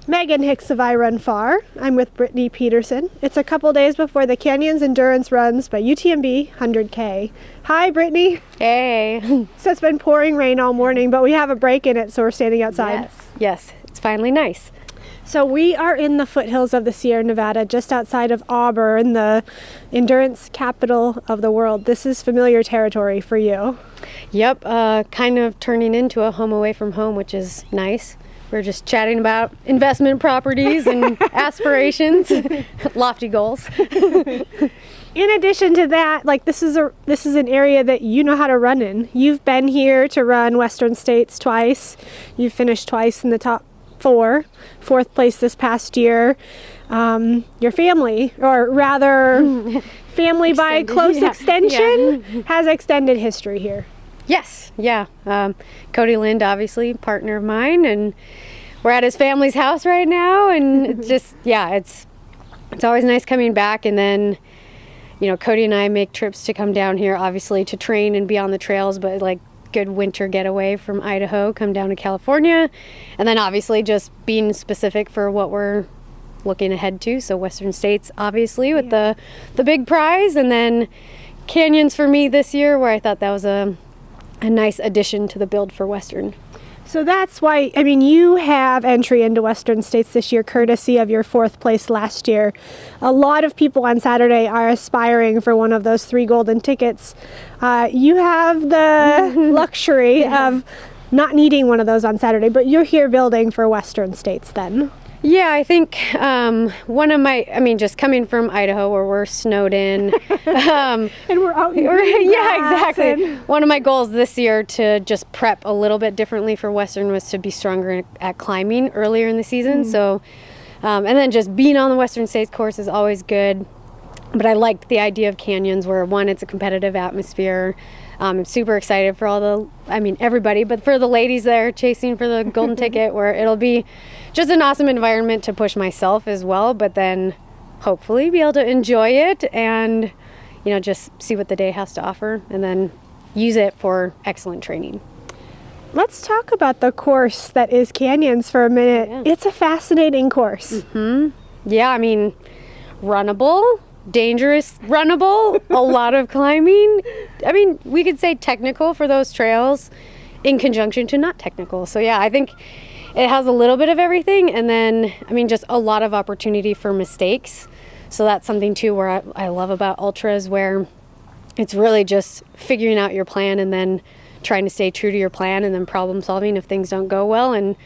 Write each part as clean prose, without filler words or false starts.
Megan Hicks of I Run Far. I'm with Brittany Peterson. It's a couple days before the Canyons Endurance runs by UTMB 100k. Hi, Brittany. Hey. So it's been pouring rain all morning, but we have a break in it, so we're standing outside. Yes, it's finally nice. So we are in the foothills of the Sierra Nevada, just outside of Auburn, the endurance capital of the world. This is familiar territory for you. Yep, kind of turning into a home away from home, which is nice. We're just chatting about investment properties and aspirations, lofty goals. In addition to that, like this is an area that you know how to run in. You've been here to run Western States twice. You've finished twice in the top fourth place this past year. Your family, or rather family by close extension, has extended history here. Yes, yeah. Cody Lind, obviously, partner of mine, and we're at his family's house right now, and it's just, it's always nice coming back. And then, Cody and I make trips to come down here, obviously, to train and be on the trails, but like good winter getaway from Idaho, come down to California, and then obviously just being specific for what we're looking ahead to. So Western States, obviously, with the big prize, and then Canyons for me this year, where I thought that was a nice addition to the build for Western. So that's why, you have entry into Western States this year, courtesy of your fourth place last year. A lot of people on Saturday are aspiring for one of those 3 golden tickets. You have the luxury of not needing one of those on Saturday, but you're here building for Western States then. Yeah, I think one of my, just coming from Idaho where we're snowed in. And we're out here. Yeah, exactly. One of my goals this year to just prep a little bit differently for Western was to be stronger at climbing earlier in the season. So, and then just being on the Western States course is always good. But I liked the idea of Canyons where, one, it's a competitive atmosphere. I'm super excited for everybody, but for the ladies there chasing for the golden ticket, where it'll be just an awesome environment to push myself as well, but then hopefully be able to enjoy it and, just see what the day has to offer and then use it for excellent training. Let's talk about the course that is Canyons for a minute. Yeah. It's a fascinating course. Mm-hmm. Yeah, runnable. Dangerous, runnable, a lot of climbing. We could say technical for those trails in conjunction to not technical. So yeah, I think it has a little bit of everything, and then just a lot of opportunity for mistakes. So that's something too where I love about ultras, where it's really just figuring out your plan and then trying to stay true to your plan and then problem solving if things don't go well. And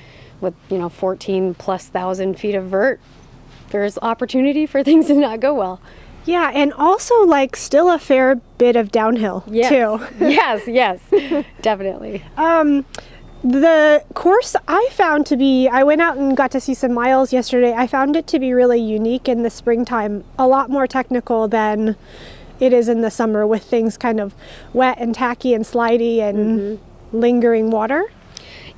with 14,000+ feet of vert, there's opportunity for things to not go well. Yeah, and also still a fair bit of downhill too. Yes, definitely. The course I went out and got to see some miles yesterday. I found it to be really unique in the springtime, a lot more technical than it is in the summer, with things kind of wet and tacky and slidey and lingering water.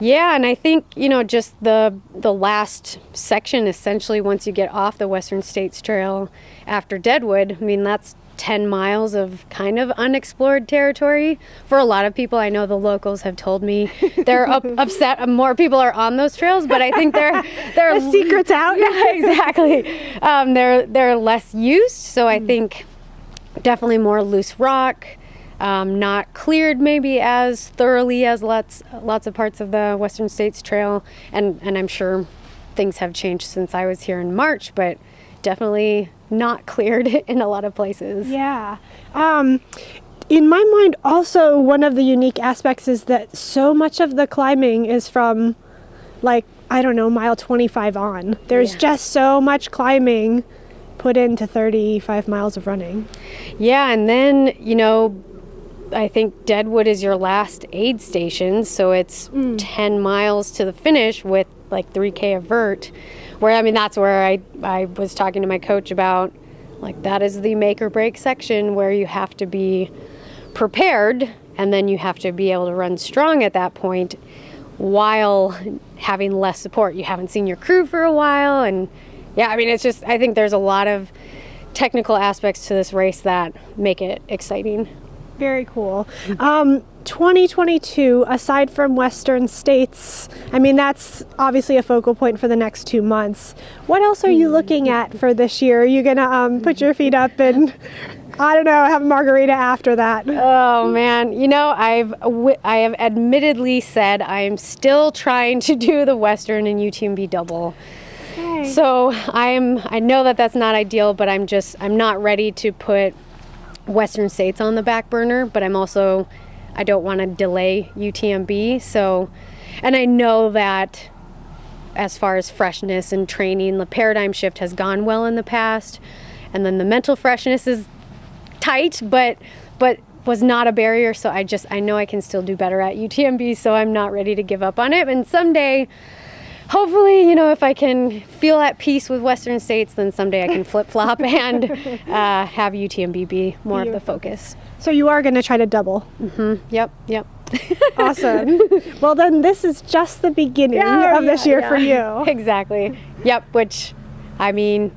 Yeah, and I think, just the last section, essentially, once you get off the Western States Trail after Deadwood, that's 10 miles of kind of unexplored territory. For a lot of people, I know the locals have told me they're upset more people are on those trails, but I think they're the secret's out. Yeah, exactly. They're less used, so I think definitely more loose rock. Not cleared maybe as thoroughly as lots of parts of the Western States Trail, and I'm sure things have changed since I was here in March, but definitely not cleared in a lot of places. Yeah. In my mind, also one of the unique aspects is that so much of the climbing is from mile 25 on. There's just so much climbing put into 35 miles of running. Yeah, and then I think Deadwood is your last aid station, so it's 10 miles to the finish with 3K of vert, where that's where I was talking to my coach about, that is the make or break section where you have to be prepared, and then you have to be able to run strong at that point while having less support. You haven't seen your crew for a while, and it's just, I think there's a lot of technical aspects to this race that make it exciting. Very cool. 2022, aside from Western States, I mean, that's obviously a focal point for the next 2 months. What else are you looking at for this year? Are you going to put your feet up and, I don't know, have a margarita after that? Oh man, you know, I have admittedly said I'm still trying to do the Western and UTMB double. Okay. So I know that that's not ideal, but I'm not ready to put Western States on the back burner, but I don't want to delay UTMB. So, and I know that as far as freshness and training, the paradigm shift has gone well in the past, and then the mental freshness is tight, but was not a barrier. So I know I can still do better at UTMB, so I'm not ready to give up on it. And someday, hopefully, you know, if I can feel at peace with Western States, then someday I can flip-flop and have UTMB be more of the focus. So you are going to try to double? Yep. Awesome. Well, then this is just the beginning of this year for you. Exactly. Yep, which, I mean,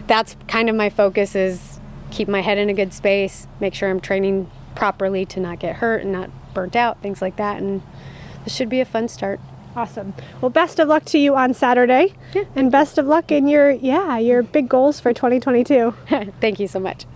that's kind of my focus, is keep my head in a good space, make sure I'm training properly to not get hurt and not burnt out, things like that. And this should be a fun start. Awesome. Well, best of luck to you on Saturday, and best of luck in your big goals for 2022. Thank you so much.